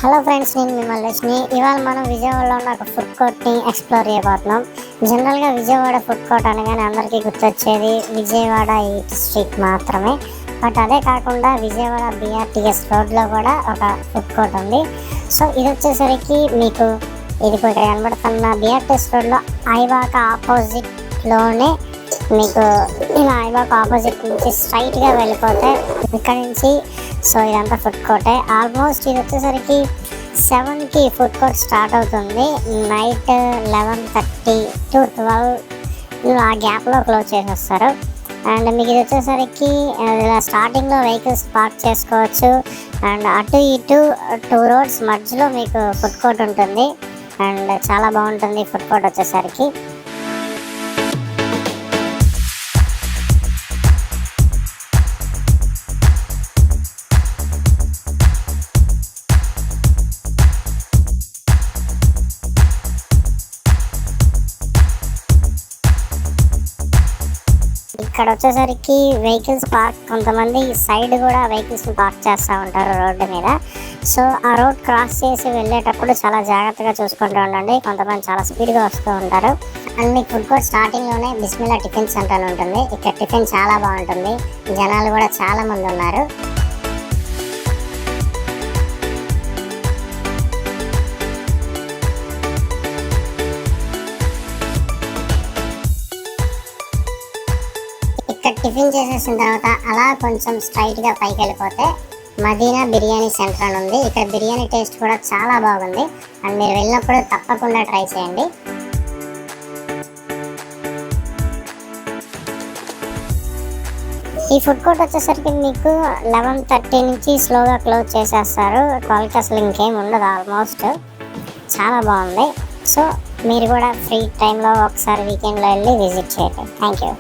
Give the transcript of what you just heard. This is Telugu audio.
హలో ఫ్రెండ్స్, నేను మీ మల్లేష్ని. ఇవాళ మనం విజయవాడలో ఉన్న ఒక ఫుడ్ కోర్ట్ని ఎక్స్ప్లోర్ చేయబోతున్నాం. జనరల్గా విజయవాడ ఫుడ్ కోర్ట్ అనగానే అందరికీ గుర్తొచ్చేది విజయవాడ ఈట్ స్ట్రీట్ మాత్రమే. బట్ అదే కాకుండా విజయవాడ BRTS రోడ్లో కూడా ఒక ఫుడ్ కోర్ట్ ఉంది. సో ఇది వచ్చేసరికి మీకు ఇక్కడ కనబడుతున్న BRTS రోడ్లో ఐవాక ఆపోజిట్లోనే మీకు ఇలా ఐవాక ఆపోజిట్ నుంచి స్ట్రైట్గా వెళ్ళిపోతే ఇక్కడ నుంచి సో ఇదంతా ఫుడ్ కోర్టే. ఆల్మోస్ట్ ఇది వచ్చేసరికి 7కి ఫుడ్ కోర్ట్ స్టార్ట్ అవుతుంది. నైట్ 11:30 to 12 ఆ గ్యాప్లో క్లోజ్ చేసేస్తారు. అండ్ మీకు ఇది వచ్చేసరికి ఇలా స్టార్టింగ్లో వెహికల్స్ పార్క్ చేసుకోవచ్చు. అండ్ అటు ఇటు 2 రోడ్స్ మధ్యలో మీకు ఫుడ్ కోర్ట్ ఉంటుంది. అండ్ చాలా బాగుంటుంది ఫుడ్ కోర్ట్ వచ్చేసరికి. ఇక్కడ వచ్చేసరికి వెహికల్స్ పార్క్, కొంతమంది సైడ్ కూడా వెహికల్స్ పార్క్ చేస్తూ ఉంటారు రోడ్డు మీద. సో ఆ రోడ్ క్రాస్ చేసి వెళ్ళేటప్పుడు చాలా జాగ్రత్తగా చూసుకుంటూ ఉండండి. కొంతమంది చాలా స్పీడ్గా వస్తూ ఉంటారు. అండ్ మీకు ఫుడ్ కోర్ట్ స్టార్టింగ్లోనే బిస్మిల్లా టిఫిన్ సెంటర్ ఉంటుంది. ఇక్కడ టిఫిన్ చాలా బాగుంటుంది. జనాలు కూడా చాలా మంది ఉన్నారు. ఇక్కడ టిఫిన్ చేసేసిన తర్వాత అలా కొంచెం స్ట్రైట్గా పైకి వెళ్ళిపోతే మదీనా బిర్యానీ సెంటర్ అని ఉంది. ఇక్కడ బిర్యానీ టేస్ట్ కూడా చాలా బాగుంది. అండ్ మీరు వెళ్ళినప్పుడు తప్పకుండా ట్రై చేయండి. ఈ ఫుడ్ కోర్ట్ వచ్చేసరికి మీకు 11:30 నుంచి స్లోగా క్లోజ్ చేసేస్తారు. 12కి అసలు ఇంకేం ఉండదు. ఆల్మోస్ట్ చాలా బాగుంది. సో మీరు కూడా ఫ్రీ టైంలో ఒకసారి వీకెండ్లో వెళ్ళి విజిట్ చేయండి. Thank you.